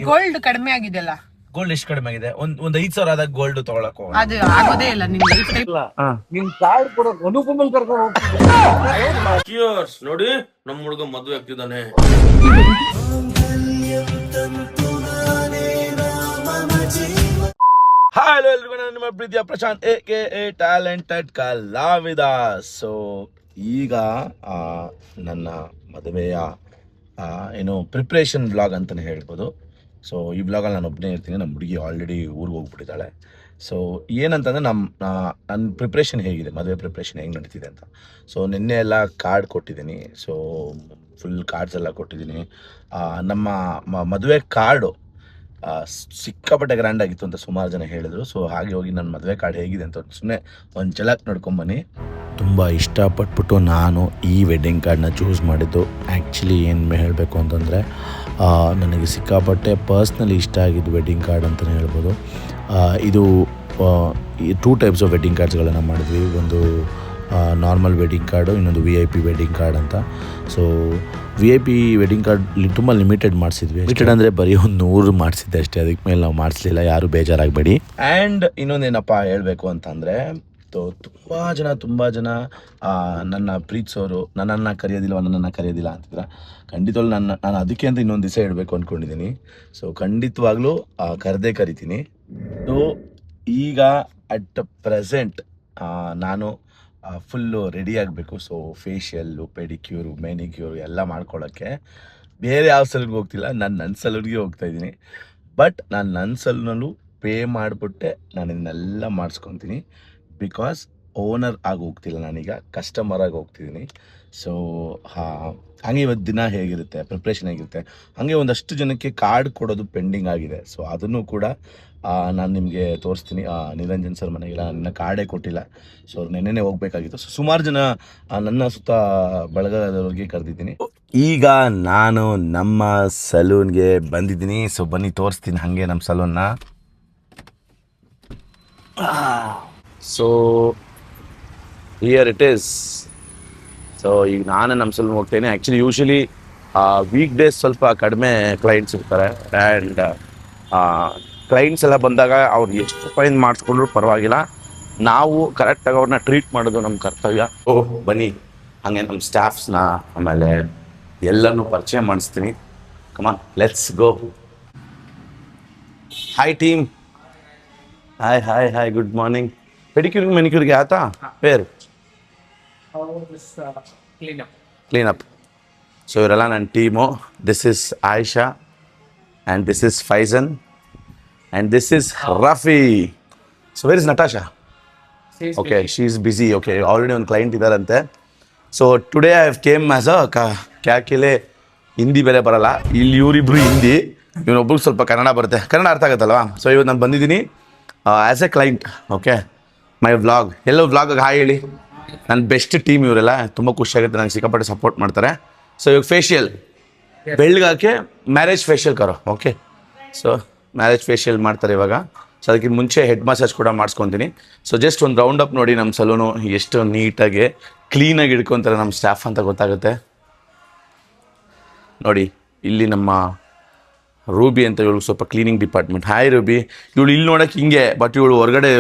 Gold ಕಡಿಮೆ ಆಗಿದೆಲ್ಲ. Gold ಎಷ್ಟು ಕಡಿಮೆ ಆಗಿದೆ? ಒಂದ್ 5,000 ಆದಾಗ ಗೋಲ್ಡ್ ತಗೊಳಕ್ ಹೋಗೋಣ. ಅದು ಆಗೋದೇ ಇಲ್ಲ ನಿನ್ ಲೈಫ್ ಟೈಮ್. ನಿನ್ ಕಾರ್ಡ್ ಕೊಡೋಕ್ ಅನುಕೂಲ ಕರ್ಕೊಂಡು ಹೋಗ್ತಿದ್ದೆ. ಚಿಯರ್ಸ್. ನೋಡಿ ನಮ್ಮ ಹುಡುಗ ಮದುವೆ ಆಗ್ತಿದ್ದಾನೆ. ಹಲೋ ಎಲ್ರಿಗೂ, ನಾನು ನಿಮ್ಮ ಪ್ರೀತಿಯ ಪ್ರಶಾಂತ್ AKA ಟ್ಯಾಲೆಂಟೆಡ್ ಕಲಾವಿದ. ಸೊ ಈಗ ನನ್ನ ಮದುವೆಯ ಏನು ಪ್ರಿಪ್ರೇಷನ್ ವ್ಲಾಗ್ ಅಂತಲೇ ಹೇಳ್ಬೋದು. ಸೊ ಈ ವ್ಲಾಗಲ್ಲಿ ನಾನು ಒಬ್ಬನೇ ಇರ್ತೀನಿ. ನಮ್ಮ ಹುಡುಗಿ ಆಲ್ರೆಡಿ ಊರಿಗೆ ಹೋಗ್ಬಿಟ್ಟಿದ್ದಾಳೆ. ಸೊ ಏನಂತಂದರೆ ನನ್ನ ಪ್ರಿಪ್ರೇಷನ್ ಹೇಗಿದೆ, ಮದುವೆ ಪ್ರಿಪ್ರೇಷನ್ ಹೆಂಗೆ ನಡೀತಿದೆ ಅಂತ. ಸೊ ನಿನ್ನೆ ಎಲ್ಲ ಕಾರ್ಡ್ ಕೊಟ್ಟಿದ್ದೀನಿ. ಸೊ ಫುಲ್ ಕಾರ್ಡ್ಸ್ ಎಲ್ಲ ಕೊಟ್ಟಿದ್ದೀನಿ. ನಮ್ಮ ಮದುವೆ ಕಾರ್ಡು ಸಿಕ್ಕಾಪಟ್ಟೆ ಗ್ರ್ಯಾಂಡ್ ಆಗಿತ್ತು ಅಂತ ಸುಮಾರು ಜನ ಹೇಳಿದ್ರು. ಸೊ ಹಾಗೆ ಹೋಗಿ ನನ್ನ ಮದುವೆ ಕಾರ್ಡ್ ಹೇಗಿದೆ ಅಂತ ಸುಮ್ಮನೆ ಒಂದು ಝಲಕ್ ನೋಡ್ಕೊಂಬನ್ನಿ. ತುಂಬ ಇಷ್ಟಪಟ್ಬಿಟ್ಟು ನಾನು ಈ ವೆಡ್ಡಿಂಗ್ ಕಾರ್ಡನ್ನ ಚೂಸ್ ಮಾಡಿದ್ದು. ಆ್ಯಕ್ಚುಲಿ ಏನು ಹೇಳಬೇಕು ಅಂತಂದರೆ ನನಗೆ ಸಿಕ್ಕಾಪಟ್ಟೆ ಪರ್ಸ್ನಲಿ ಇಷ್ಟ ಆಗಿದ್ದು ವೆಡ್ಡಿಂಗ್ ಕಾರ್ಡ್ ಅಂತಲೇ ಹೇಳ್ಬೋದು. ಇದು 2 ಟೈಪ್ಸ್ ಆಫ್ ವೆಡ್ಡಿಂಗ್ ಕಾರ್ಡ್ಸ್ಗಳನ್ನು ಮಾಡಿದ್ವಿ. ಒಂದು ನಾರ್ಮಲ್ ವೆಡ್ಡಿಂಗ್ ಕಾರ್ಡು, ಇನ್ನೊಂದು VIP ವೆಡ್ಡಿಂಗ್ ಕಾರ್ಡ್ ಅಂತ. ಸೊ VIP ವೆಡ್ಡಿಂಗ್ ಕಾರ್ಡ್ ತುಂಬ ಲಿಮಿಟೆಡ್ ಮಾಡಿಸಿದ್ವಿ. ಲಿಮಿಟೆಡ್ ಅಂದರೆ ಬರೀ ಒಂದು 100 ಮಾಡಿಸಿದ್ದೆ ಅಷ್ಟೇ, ಅದಕ್ಕೆ ಮೇಲೆ ನಾವು ಮಾಡಿಸ್ಲಿಲ್ಲ, ಯಾರು ಬೇಜಾರಾಗಬೇಡಿ. ಆ್ಯಂಡ್ ಇನ್ನೊಂದೇನಪ್ಪ ಹೇಳಬೇಕು ಅಂತಂದರೆ, ತುಂಬ ಜನ ನನ್ನ ಪ್ರೀತಿಸೋರು ನನ್ನನ್ನು ಕರೆಯೋದಿಲ್ಲ ಅಂತಿದ್ರ. ಖಂಡಿತವಾಗ್ಲೂ ನಾನು ಅದಕ್ಕೆ ಅಂತ ಇನ್ನೊಂದು ದಿವಸ ಹೇಳಬೇಕು ಅಂದ್ಕೊಂಡಿದ್ದೀನಿ. ಸೊ ಖಂಡಿತವಾಗ್ಲೂ ಕರಿತೀನಿ. ಸೊ ಈಗ ಅಟ್ ಪ್ರೆಸೆಂಟ್ ನಾನು ಫುಲ್ಲು ರೆಡಿ ಆಗಬೇಕು. ಸೊ ಫೇಶಿಯಲ್ಲು, ಪೆಡಿಕ್ಯೂರು, ಮ್ಯಾನಿಕ್ಯೂರು ಎಲ್ಲ ಮಾಡ್ಕೊಳ್ಳೋಕ್ಕೆ ಬೇರೆ ಯಾವ ಸಲೂನ್ಗೆ ಹೋಗ್ತಿಲ್ಲ, ನಾನು ನನ್ನ ಸಲೂನ್ಗೆ ಹೋಗ್ತಾಯಿದ್ದೀನಿ. ಬಟ್ ನಾನು ನನ್ನ ಸಲೂನಲ್ಲೂ ಪೇ ಮಾಡಿಬಿಟ್ಟೆ ನಾನು ಇದನ್ನೆಲ್ಲ ಮಾಡಿಸ್ಕೊತೀನಿ. ಬಿಕಾಸ್ ಓನರ್ ಆಗಿ ಹೋಗ್ತಿಲ್ಲ, ನಾನೀಗ ಕಸ್ಟಮರಾಗಿ ಹೋಗ್ತಿದ್ದೀನಿ. ಸೊ ಹಾಗೆ ಇವತ್ತು ದಿನ ಹೇಗಿರುತ್ತೆ, ಪ್ರಿಪ್ರೇಷನ್ ಹೇಗಿರುತ್ತೆ, ಹಾಗೆ ಒಂದಷ್ಟು ಜನಕ್ಕೆ ಕಾರ್ಡ್ ಕೊಡೋದು ಪೆಂಡಿಂಗ್ ಆಗಿದೆ. ಸೊ ಅದನ್ನು ಕೂಡ ನಾನು ನಿಮಗೆ ತೋರಿಸ್ತೀನಿ. ನಿರಂಜನ್ ಸರ್ ಮನೆಗೆಲ್ಲ ನನ್ನ ಕಾರ್ಡೇ ಕೊಟ್ಟಿಲ್ಲ. ಸೊ ನೆನ್ನೆ ಹೋಗಬೇಕಾಗಿತ್ತು. ಸೊ ಸುಮಾರು ಜನ ನನ್ನ ಸುತ್ತ ಬಳಗದವ್ರಿಗೆ ಕರೆದಿದ್ದೀನಿ. ಈಗ ನಾನು ನಮ್ಮ ಸಲೂನ್ಗೆ ಬಂದಿದ್ದೀನಿ. ಸೊ ಬನ್ನಿ ತೋರಿಸ್ತೀನಿ ಹಾಗೆ ನಮ್ಮ ಸಲೂನ್ನ. So here it is. So ಈಗ ನಾನು ನಮ್ಮ ಸಲೂನ್ಗೆ ಹೋಗ್ತೇನೆ. ಆ್ಯಕ್ಚುಲಿ ಯೂಶ್ವಲಿ ವೀಕ್ ಡೇಸ್ ಸ್ವಲ್ಪ ಕಡಿಮೆ ಕ್ಲೈಂಟ್ಸ್ ಇರ್ತಾರೆ. ಆ್ಯಂಡ್ ಕ್ಲೈಂಟ್ಸ್ ಎಲ್ಲ ಬಂದಾಗ ಅವ್ರು ಎಷ್ಟು ಫೈನ್ ಮಾಡಿಸ್ಕೊಂಡ್ರು ಪರವಾಗಿಲ್ಲ, ನಾವು ಕರೆಕ್ಟಾಗಿ ಅವ್ರನ್ನ ಟ್ರೀಟ್ ಮಾಡೋದು ನಮ್ಮ ಕರ್ತವ್ಯ. ಬನ್ನಿ ಹಾಗೆ ನಮ್ಮ ಸ್ಟಾಫ್ಸ್ನ ಆಮೇಲೆ ಎಲ್ಲನೂ ಪರಿಚಯ ಮಾಡಿಸ್ತೀನಿ. Come on, let's go. Hi team. Hi good morning. Pedicure ಮೆನಿಕ್ಯೂರ್ಗೆ ಆಯ್ತಾ? ಪೇರು ಕ್ಲೀನಪ್. ಸೊ ಇವರೆಲ್ಲ ನನ್ನ team. This is Ayesha and this is Faizan and this is Rafi. So where is Natasha? Okay, she is busy. Okay, already on client idarante. So today I have came as a kya kile hindi bere barala, ಇಲ್ಲಿ ಇವರಿಬ್ರು ಹಿಂದಿ, ಇವನೊಬ್ರು ಸ್ವಲ್ಪ ಕನ್ನಡ ಬರುತ್ತೆ, ಕನ್ನಡ ಅರ್ಥ ಆಗುತ್ತಲ್ವಾ. So ಇವತ್ತು ನಾನು ಬಂದಿದ್ದೀನಿ as A client. Okay, my vlog. Yellow vlog hi ಹೇಳಿ. ನನ್ನ ಬೆಸ್ಟ್ ಟೀಮ್ ಇವರೆಲ್ಲ, ತುಂಬ ಖುಷಿಯಾಗುತ್ತೆ, ನಂಗೆ ಸಿಕ್ಕಾಪಟ್ಟೆ ಸಪೋರ್ಟ್ ಮಾಡ್ತಾರೆ. ಸೊ ಇವಾಗ ಫೇಶಿಯಲ್ ಬೆಳ್ಗಾಕೆ ಮ್ಯಾರೇಜ್ ಫೇಶಿಯಲ್ ಕರೋ. ಓಕೆ, ಸೊ ಮ್ಯಾರೇಜ್ ಫೇಶಿಯಲ್ ಮಾಡ್ತಾರೆ ಇವಾಗ. ಸೊ ಅದಕ್ಕಿಂತ ಮುಂಚೆ ಹೆಡ್ ಮಸಾಜ್ ಕೂಡ ಮಾಡಿಸ್ಕೊತೀನಿ. ಸೊ ಜಸ್ಟ್ ಒಂದು ರೌಂಡ್ ಅಪ್ ನೋಡಿ ನಮ್ಮ ಸಲೂನು ಎಷ್ಟು ನೀಟಾಗಿ ಕ್ಲೀನಾಗಿ ಇಟ್ಕೊತಾರೆ ನಮ್ಮ ಸ್ಟಾಫ್ ಅಂತ ಗೊತ್ತಾಗುತ್ತೆ. ನೋಡಿ ಇಲ್ಲಿ ನಮ್ಮ ರೂಬಿ ಅಂತ, ಇವಳು ಸ್ವಲ್ಪ ಕ್ಲೀನಿಂಗ್ ಡಿಪಾರ್ಟ್ಮೆಂಟ್. Hi Ruby. ಇವಳು ಇಲ್ಲಿ ನೋಡೋಕೆ ಹಿಂಗೆ, ಬಟ್ ಇವಳು ಹೊರಗಡೆ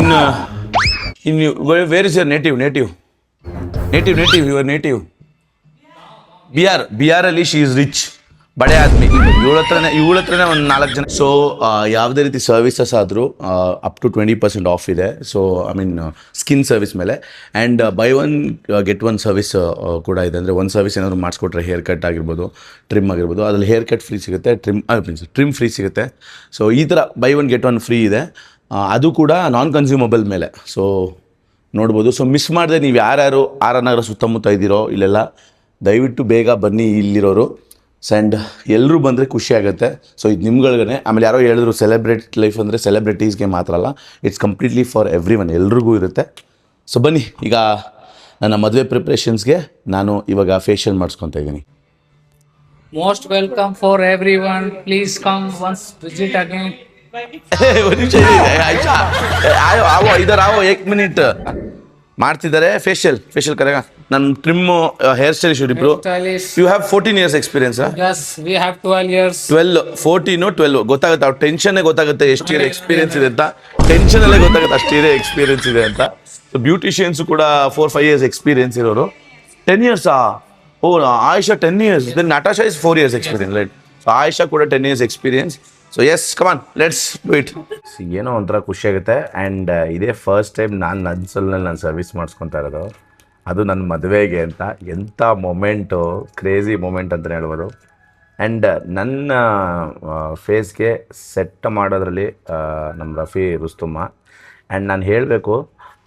ಇನ್ನು where is your native your native ಬಿಹಾರಲ್ಲಿ. ಶಿ ಈಸ್ ರಿಚ್, ಬಡೆ ಆದ್ಮಿ. ಇವಳ ಹತ್ರನೇ ಒಂದು 4 ಜನ. ಸೊ ಯಾವುದೇ ರೀತಿ ಸರ್ವಿಸಸ್ ಆದರೂ ಅಪ್ ಟು 20% ಆಫ್ ಇದೆ. So I mean skin service ಮೇಲೆ. ಆ್ಯಂಡ್ ಬೈ 1 get 1 ಸರ್ವಿಸ್ ಕೂಡ ಇದೆ. ಅಂದರೆ ಒಂದು ಸರ್ವಿಸ್ ಏನಾದರೂ ಮಾಡಿಸ್ಕೊಟ್ರೆ ಹೇರ್ ಕಟ್ ಆಗಿರ್ಬೋದು, ಟ್ರಿಮ್ ಆಗಿರ್ಬೋದು, ಅದರಲ್ಲಿ ಹೇರ್ ಕಟ್ ಫ್ರೀ ಸಿಗುತ್ತೆ, ಟ್ರಿಮ್ ಫ್ರೀ ಸಿಗುತ್ತೆ. ಸೊ ಈ ಥರ ಬೈ 1 get 1 ಫ್ರೀ ಇದೆ. ಅದು ಕೂಡ ನಾನ್ ಕನ್ಸ್ಯೂಮಬಲ್ ಮೇಲೆ. ಸೊ ನೋಡ್ಬೋದು. ಸೊ ಮಿಸ್ ಮಾಡಿದೆ ನೀವು ಯಾರ್ಯಾರು ಆರ್ ನಗರ ಸುತ್ತಮುತ್ತ ಇದ್ದೀರೋ ಇಲ್ಲೆಲ್ಲ, ದಯವಿಟ್ಟು ಬೇಗ ಬನ್ನಿ ಇಲ್ಲಿರೋರು. ಆ್ಯಂಡ್ ಎಲ್ಲರೂ ಬಂದರೆ ಖುಷಿ ಆಗುತ್ತೆ. ಸೊ ಇದು ನಿಮ್ಗಳಿಗೆ. ಆಮೇಲೆ ಯಾರೋ ಹೇಳಿದ್ರು ಸೆಲೆಬ್ರೇಟ್ ಲೈಫ್ ಅಂದರೆ ಸೆಲೆಬ್ರಿಟೀಸ್ಗೆ ಮಾತ್ರ ಅಲ್ಲ, it's completely for every one, ಎಲ್ರಿಗೂ ಇರುತ್ತೆ. ಸೊ ಬನ್ನಿ, ಈಗ ನನ್ನ ಮದುವೆ ಪ್ರಿಪ್ರೇಷನ್ಸ್ಗೆ ನಾನು ಇವಾಗ ಫೇಶಿಯಲ್ ಮಾಡಿಸ್ಕೊತಾ ಇದ್ದೀನಿ. Most welcome for everyone, please come once visit again. ಇಧರ್ आओ 1 मिनट. ಮಾಡ್ತಿದ್ದಾರೆ. ಫೇಶಿಯಲ್ ಕರೆಗ ನನ್ನ ಟ್ರಿಮ್ ಹೇರ್ ಸ್ಟೈಲಿಶ್ ಇಬ್ರು. Stylish. You have 14 years experience. Yes, we have 12 years. 12 ಗೊತ್ತಾಗುತ್ತೆ. ಅವ್ರ ಟೆನ್ಷನ್ನೇ ಗೊತ್ತಾಗುತ್ತೆ ಎಷ್ಟು ಇಯರ್ ಎಕ್ಸ್ಪೀರಿಯನ್ಸ್ ಇದೆ ಅಂತ. ಟೆನ್ಷನಲ್ಲೇ ಗೊತ್ತಾಗುತ್ತೆ ಅಷ್ಟು ಇಯರ್ ಎಕ್ಸ್ಪೀರಿಯನ್ಸ್ ಇದೆ ಅಂತ. ಸೊ ಬ್ಯೂಟಿಷಿಯನ್ಸ್ ಕೂಡ 4-5 years ಎಕ್ಸ್ಪೀರಿಯನ್ಸ್ ಇರೋರು. 10 years ಓ Ayesha 10 years. Then Natasha is 4 years experience, right? So Ayesha ಕೂಡ 10 years experience. So yes, come on, let's do it. ಏನೋ ಒಂಥರ ಖುಷಿಯಾಗುತ್ತೆ. ಆ್ಯಂಡ್ ಇದೇ ಫಸ್ಟ್ ಟೈಮ್ ನನ್ನ ಸಲೂನಲ್ಲಿ ನಾನು ಸರ್ವಿಸ್ ಮಾಡಿಸ್ಕೊತಾ ಇರೋದು, ಅದು ನನ್ನ ಮದುವೆಗೆ ಅಂತ. ಎಂಥ ಮೊಮೆಂಟು, ಕ್ರೇಜಿ ಮೊಮೆಂಟ್ ಅಂತಲೇ ಹೇಳ್ಬೋದು. ಆ್ಯಂಡ್ ನನ್ನ ಫೇಸ್ಗೆ ಸೆಟ್ ಮಾಡೋದ್ರಲ್ಲಿ ನಮ್ಮ ರಫಿ ರುಸ್ತುಮ್ಮ. ಆ್ಯಂಡ್ ನಾನು ಹೇಳಬೇಕು,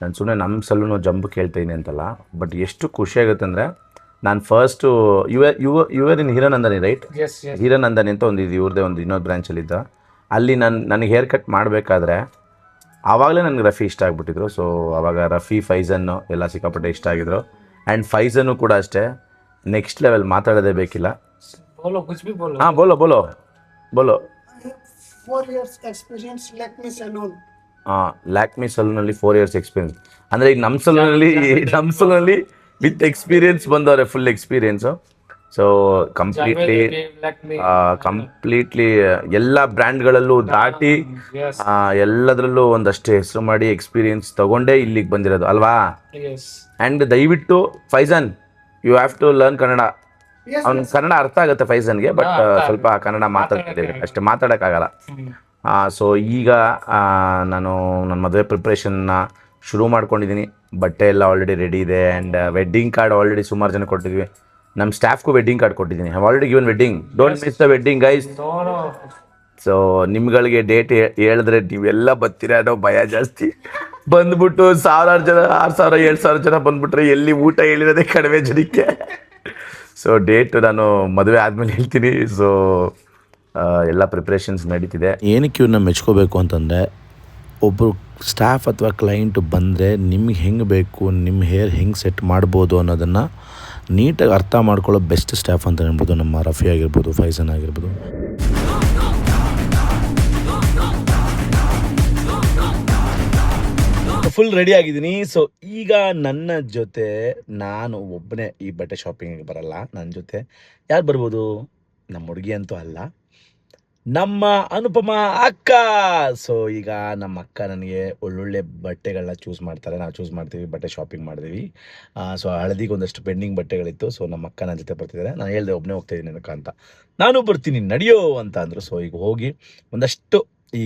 ನಾನು ಸುಮ್ಮನೆ ನಮ್ಮ ಸಲೂನು ಜಂಬು ಕೇಳ್ತೀನಿ ಅಂತಲ್ಲ, ಬಟ್ ಎಷ್ಟು ಖುಷಿಯಾಗುತ್ತೆ ಅಂದರೆ, ನಾನು first your in Hiranandani, right? Yes, yes. Hiranandani ಅಂತ ಒಂದು ಇವ್ರದ್ದೇ ಒಂದು ಇನ್ನೊಂದು ಬ್ರ್ಯಾಂಚಲ್ಲಿದ್ದ. ಅಲ್ಲಿ ನನಗೆ ಹೇರ್ ಕಟ್ ಮಾಡಬೇಕಾದ್ರೆ ಆವಾಗಲೇ ನನಗೆ ರಫಿ ಇಷ್ಟ ಆಗಿಬಿಟ್ಟಿದ್ರು. ಸೊ ಆವಾಗ ರಫಿ, ಫೈಜನ್ನು ಎಲ್ಲ ಸಿಕ್ಕಾಪಟ್ಟೆ ಇಷ್ಟ ಆಗಿದ್ರು. ಆ್ಯಂಡ್ ಫೈಜನ್ನು ಕೂಡ ಅಷ್ಟೇ, ನೆಕ್ಸ್ಟ್ ಲೆವೆಲ್, ಮಾತಾಡೋದೇ ಬೇಕಿಲ್ಲ. बोलो कुछ भी बोलो. ಹಾಂ, ಬೋಲೋ. 4 years experience, Lakme Salon. Lakme ಸಲೂನಲ್ಲಿ 4 years ಎಕ್ಸ್ಪೀರಿಯನ್ಸ್. ಅಂದರೆ ಈಗ ನಮ್ಮ ಸಲೂನಲ್ಲಿ ವಿತ್ ಎಕ್ಸ್ಪೀರಿಯನ್ಸ್ ಬಂದವ್ರೆ, ಫುಲ್ ಎಕ್ಸ್ಪೀರಿಯನ್ಸು. ಸೊ ಕಂಪ್ಲೀಟ್ಲಿ ಎಲ್ಲ ಬ್ರ್ಯಾಂಡ್ಗಳಲ್ಲೂ ದಾಟಿ Yes. ಎಲ್ಲದರಲ್ಲೂ ಒಂದಷ್ಟು ಹೆಸರು ಮಾಡಿ ಎಕ್ಸ್ಪೀರಿಯನ್ಸ್ ತಗೊಂಡೇ ಇಲ್ಲಿಗೆ ಬಂದಿರೋದು ಅಲ್ವಾ? Yes. ಆ್ಯಂಡ್ ದಯವಿಟ್ಟು Faizan, you have to learn Kannada. Yes, ಅವ್ನು ಕನ್ನಡ ಅರ್ಥ ಆಗುತ್ತೆ ಫೈಜನ್ಗೆ, ಬಟ್ ಸ್ವಲ್ಪ ಕನ್ನಡ ಮಾತಾಡ್ತಿದ್ದೇವೆ ಅಷ್ಟೇ, ಮಾತಾಡೋಕ್ಕಾಗಲ್ಲ. ಸೊ ಈಗ ನಾನು ನನ್ನ ಮದುವೆ ಪ್ರಿಪ್ರೇಷನ್ನ ಶುರು ಮಾಡ್ಕೊಂಡಿದ್ದೀನಿ. ಬಟ್ಟೆ ಎಲ್ಲ ಆಲ್ರೆಡಿ ರೆಡಿ ಇದೆ. ಆ್ಯಂಡ್ ವೆಡ್ಡಿಂಗ್ ಕಾರ್ಡ್ ಆಲ್ರೆಡಿ ಸುಮಾರು ಜನ ಕೊಟ್ಟಿದ್ವಿ. ನಮ್ಮ ಸ್ಟಾಫ್ಗೂ ವೆಡ್ಡಿಂಗ್ ಕಾರ್ಡ್ ಕೊಟ್ಟಿದ್ದೀನಿ. Have already given wedding. Don't miss the wedding guys. So ನಿಮ್ಗಳಿಗೆ ಡೇಟ್ ಹೇಳಿದ್ರೆ ನೀವೆಲ್ಲ ಬರ್ತೀರಾ ಅನ್ನೋ ಭಯ ಜಾಸ್ತಿ. ಬಂದ್ಬಿಟ್ಟು 1000 ಜನ, 6000, 7000 ಜನ ಬಂದ್ಬಿಟ್ರೆ ಎಲ್ಲಿ ಊಟ ಹೇಳಿರೋದೇ ಕಡಿಮೆ ಜನಕ್ಕೆ. ಸೊ ಡೇಟ್ ನಾನು ಮದುವೆ ಆದಮೇಲೆ ಹೇಳ್ತೀನಿ. ಸೊ ಎಲ್ಲ ಪ್ರಿಪ್ರೇಷನ್ಸ್ ನಡೀತಿದೆ. ಏನಕ್ಕೆ ಇವ್ರನ್ನ ಮೆಚ್ಕೋಬೇಕು ಅಂತಂದರೆ, ಒಬ್ಬರು ಸ್ಟಾಫ್ ಅಥವಾ ಕ್ಲೈಂಟ್ ಬಂದರೆ ನಿಮ್ಗೆ ಹೆಂಗೆ ಬೇಕು, ನಿಮ್ಮ ಹೇರ್ ಹೆಂಗೆ ಸೆಟ್ ಮಾಡ್ಬೋದು ಅನ್ನೋದನ್ನು ನೀಟಾಗಿ ಅರ್ಥ ಮಾಡ್ಕೊಳ್ಳೋ ಬೆಸ್ಟ್ ಸ್ಟಾಫ್ ಅಂತ ಹೇಳ್ಬೋದು. ನಮ್ಮ ರಫಿ ಆಗಿರ್ಬೋದು, ಫೈಜನ್ ಆಗಿರ್ಬೋದು. ಫುಲ್ ರೆಡಿ ಆಗಿದ್ದೀನಿ. ಸೊ ಈಗ ನನ್ನ ಜೊತೆ, ನಾನು ಒಬ್ಬನೇ ಈ ಬಟ್ಟೆ ಶಾಪಿಂಗಿಗೆ ಬರಲ್ಲ, ನನ್ನ ಜೊತೆ ಯಾರು ಬರ್ಬೋದು? ನಮ್ಮ ಹುಡುಗಿ ಅಂತೂ ಅಲ್ಲ, ನಮ್ಮ ಅನುಪಮ ಅಕ್ಕ. ಸೊ ಈಗ ನಮ್ಮ ಅಕ್ಕ ನನಗೆ ಒಳ್ಳೊಳ್ಳೆ ಬಟ್ಟೆಗಳನ್ನ ಚೂಸ್ ಮಾಡ್ತಾರೆ, ನಾವು ಚೂಸ್ ಮಾಡ್ತೀವಿ, ಬಟ್ಟೆ ಶಾಪಿಂಗ್ ಮಾಡಿದ್ವಿ. ಸೊ ಹಳದಿಗೆ ಒಂದಷ್ಟು ಪೆಂಡಿಂಗ್ ಬಟ್ಟೆಗಳಿತ್ತು. ಸೊ ನಮ್ಮ ಅಕ್ಕ ನನ್ನ ಜೊತೆ ಬರ್ತಿದ್ದಾರೆ. ನಾನು ಹೇಳಿದೆ ಒಬ್ಬನೇ ಹೋಗ್ತಾ ಇದ್ದೀನಿ ಅಕ್ಕ ಅಂತ. ನಾನು ಬರ್ತೀನಿ ನಡಿಯೋ ಅಂತ ಅಂದರು. ಸೊ ಈಗ ಹೋಗಿ ಒಂದಷ್ಟು ಈ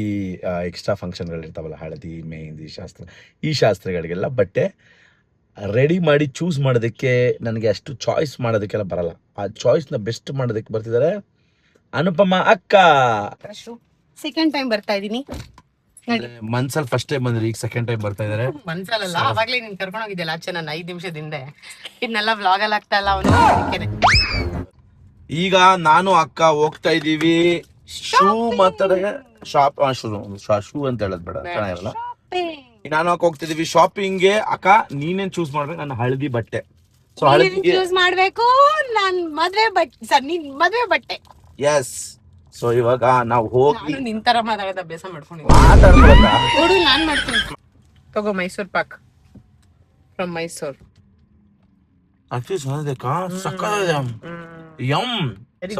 ಎಕ್ಸ್ಟ್ರಾ ಫಂಕ್ಷನ್ಗಳಿರ್ತಾವಲ್ಲ, ಹಳದಿ, ಮೆಹಂದಿ ಶಾಸ್ತ್ರ, ಈ ಶಾಸ್ತ್ರಗಳಿಗೆಲ್ಲ ಬಟ್ಟೆ ರೆಡಿ ಮಾಡಿ ಚೂಸ್ ಮಾಡೋದಕ್ಕೆ ನನಗೆ ಅಷ್ಟು ಚಾಯ್ಸ್ ಮಾಡೋದಕ್ಕೆಲ್ಲ ಬರಲ್ಲ. ಆ ಚಾಯ್ಸ್ನ ಬೆಸ್ಟ್ ಮಾಡೋದಕ್ಕೆ ಬರ್ತಿದ್ದಾರೆ ಅನುಪಮ ಅಕ್ಕ. ಸೆಕೆಂಡ್ ಟೈಮ್ ಬರ್ತಾ ಇದೀನಿ. ಮನ್ಸಲ್ಲಿ ಫಸ್ಟ್ ಟೈಮ್ ಬಂದ್ರಿ, ಈಗ ಸೆಕೆಂಡ್ ಟೈಮ್ ಬರ್ತಾ ಇದಾರೆ. ಮನ್ಸಲ್ಲ, ಅವಾಗ್ಲೇ ನೀನ್ ಕರ್ಕೊಂಡು ಹೋಗಿದ್ದೆಲ್ಲ ಆಚೆ, ನಾನು 5 ನಿಮಿಷದ ಹಿಂದೆ. ಇದನ್ನೆಲ್ಲ ವ್ಲಾಗ್ ಅಲ್ಲಿ ಆಗ್ತಾ ಇಲ್ಲ ಅವನು. ಈಗ ನಾನು ಅಕ್ಕ ಹೋಗ್ತಾ ಇದೀವಿ ಶೂ ಮಾತಾಡ ಶಾಪ್ ಶೂ ಅಂತ ಹೇಳೋದ್ ಬೇಡ, ಚೆನ್ನಾಗಿರಲ್ಲ. ನಾನು ಅಕ್ಕ ಹೋಗ್ತಿದೀವಿ ಶಾಪಿಂಗ್ಗೆ. ಅಕ್ಕ ನೀನೇನ್ ಚೂಸ್ ಮಾಡ್ಬೇಕು? ನನ್ನ ಹಳದಿ ಬಟ್ಟೆ. ಸೊ ಹಳದಿ ಚೂಸ್ ಮಾಡ್ಬೇಕು. ನಾನ್ ಮದ್ವೆ ಬಟ್ಟೆ, ನೀನ್ ಮದ್ವೆ ಬಟ್ಟೆ. ಎಸ್. ಸೊ ಇವಾಗ ನಾವು ಹೋಗಿ ನಾನು ನಿಂತರ ಮಾತಾಡೋದು ಅಭ್ಯಾಸ ಮಾಡ್ಕೊಂಡಿದ್ದೀನಿ. ಮಾತಾಡ್ಬೋದ? ನೋಡು, ನಾನ್ ಮಾಡ್ತೀನಿ. ತಗೋ ಮೈಸೂರ್ ಪಾಕ್ ಫ್ರಮ್ ಮೈಸೂರ್. ಅತಿ ಚೆನ್ನಾಗಿದೆ, ಸಕ್ಕತ್ತಾಗಿದೆ. ಯಮ್.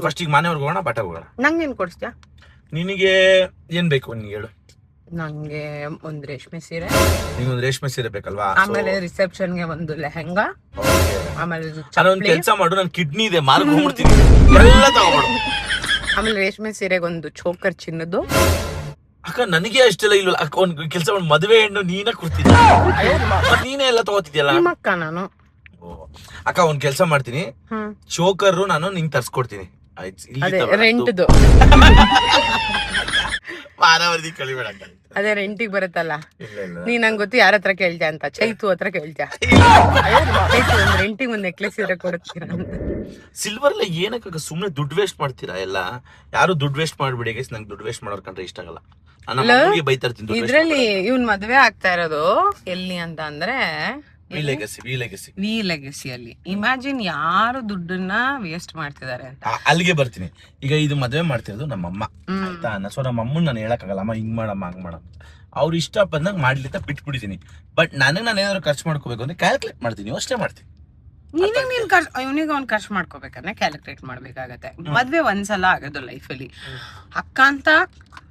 ಫಸ್ಟ್ ಈಗ ಮನೆಯವ್ರಿಗೆ ಹೋಗೋಣ, ಬಟ್ಟೆ ಹೋಗೋಣ. ನಂಗೇನ್ ಕೊಡ್ಸ್ತ್ಯಾ? ನಿನಗೆ ಏನ್ ಬೇಕು ನಿನ್ಗೆ ಹೇಳು. ನಂಗೆ ಒಂದ್ ರೇಷ್ಮೆ ಸೀರೆ, ನಿಂಗೊಂದು ರೇಷ್ಮೆ ಸೀರೆ ಬೇಕಲ್ವಾ? ಆಮೇಲೆ ರಿಸೆಪ್ಷನ್ಗೆ ಒಂದು ಲೆಹಂಗಾ, ಆಮೇಲೆ ಒಂದು ಕೆಲಸ ಮಾಡು, ನನ್ ಕಿಡ್ನಿ ಇದೆ, ಮಾರ್ಕ್ ಹೋಗ್ಬಿಡ್ತೀನಿ, ಎಲ್ಲ ತಗೋಬಿಡು. ಆಮೇಲೆ ರೇಷ್ಮೆ ಸೀರೆಗೆ ಒಂದು ಚೋಕರ್ ಚಿನ್ನದ್ದು. ಅಕ್ಕ ನನಗೆ ಅಷ್ಟೆಲ್ಲ ಇಲ್ಲ. ಅಕ್ಕ ಒಂದ್ ಕೆಲಸ ಮಾಡಿ, ಮದುವೆ ಹೆಣ್ಣು ನೀನ ಕೊಡ್ತೀನಿ, ನೀನೇ ಎಲ್ಲ ತಗೋತಿದ್ಯಲ್ಲ. ನಿಮ್ಮಕ್ಕ ನಾನು. ಅಕ್ಕ ಒಂದ್ ಕೆಲಸ ಮಾಡ್ತೀನಿ, ಚೋಕರ್ ನಾನು ನಿಂಗೆ ತರ್ಸ್ಕೊಡ್ತೀನಿ. ರೆಂಟ್ದು ಮಾನವರ್ದಿ ಕಳಿಬೇಡ. ಅದೇ ರೆಂಟಿಗೆ ಬರುತ್ತಲ್ಲ, ನೀ ನಂಗೆ ಗೊತ್ತು ಯಾರ ಹತ್ರ ಕೇಳ್ತೀಯ ಅಂತ. ಚೈತು ಹತ್ರ ಕೇಳ್ತೀಯ. ರೆಂಟಿಗೆ ಒಂದು ನೆಕ್ಲೆಸ್ ಇದ್ರೆ ಕೊಡುತ್ತೀರಾ ಅಂತ. ಸಿಲ್ವರ್ ಎಲ್ಲ ಏನಕ್ಕ ಸುಮ್ನೆ ದುಡ್ಡು ವೇಸ್ಟ್ ಮಾಡ್ತೀರಾ? ಎಲ್ಲ ಯಾರು ದುಡ್ಡು ವೇಸ್ಟ್ ಮಾಡ್ಬಿಡಿ ಗೈಸ್. ನಂಗೆ ದುಡ್ಡು ವೇಸ್ಟ್ ಮಾಡೋರ್ ಕಂಡ್ರೆ ಇಷ್ಟ ಆಗಲ್ಲ. ನಾನು ಬೈತಾ ಇರ್ತೀನಿ. ಇದ್ರಲ್ಲಿ ಇವ್ನ್ ಮದ್ವೆ ಆಗ್ತಾ ಇರೋದು ಎಲ್ಲಿ ಅಂತ ಅಂದ್ರೆ ವಿ ಲೆಗಸಿಯಲ್ಲಿ. ಇಮ್ಯಾಜಿನ್ ಯಾರು ದುಡ್ಡನ್ನ ವೇಸ್ಟ್ ಮಾಡ್ತಿದ್ದಾರೆ ಅಂತ. ಅಲ್ಲಿಗೆ ಬರ್ತೀನಿ. ಈಗ ಇದು ಮದುವೆ ಮಾಡ್ತಿರೋದು ನಮ್ಮಮ್ಮ, ಆಯ್ತಾ? ಸೊ ನಮ್ಮ ಅಮ್ಮನ್ ನಾನು ಹೇಳಕ್ಕಾಗಲ್ಲ, ಅಮ್ಮ ಹಿಂಗ್ ಮಾಡಮ್ಮ ಹಂಗ್ ಮಾಡಮ್ಮ. ಅವ್ರು ಇಷ್ಟ ಬಂದಂಗೆ ಮಾಡ್ಲಿ ಅಂತ ಬಿಟ್ಬಿಟ್ಟಿದ್ದೀನಿ. ಬಟ್ ನನಗೆ ನಾನು ಏನಾದ್ರು ಖರ್ಚು ಮಾಡ್ಕೋಬೇಕು ಅಂದ್ರೆ ಕ್ಯಾಲ್ಕುಲೇಟ್ ಮಾಡ್ತೀನಿ, ಅಷ್ಟೇ ಮಾಡ್ತೀನಿ. ಇವನಿಗೆ ಅವ್ನು ಖರ್ಚು ಮಾಡ್ಕೋಬೇಕಂದ್ರೆ ಕ್ಯಾಲ್ಕುಲೇಟ್ ಮಾಡ್ಬೇಕಾಗತ್ತೆ. ಮದ್ವೆ ಒಂದ್ಸಲ ಆಗೋದು ಲೈಫಲ್ಲಿ. ಅಕ್ಕ ಅಂತ